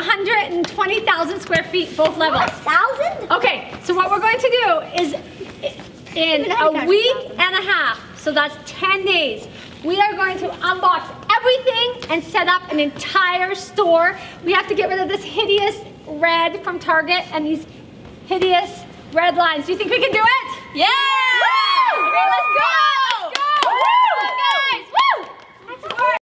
120,000 square feet, both levels. 1,000? Okay, so what we're going to do is in a week and a half, so that's 10 days, we are going to unbox everything and set up an entire store. We have to get rid of this hideous red from Target and these hideous red lines. Do you think we can do it? Yeah! Woo! Okay, let's go! Let's go! Woo! Guys! Woo! Let's work.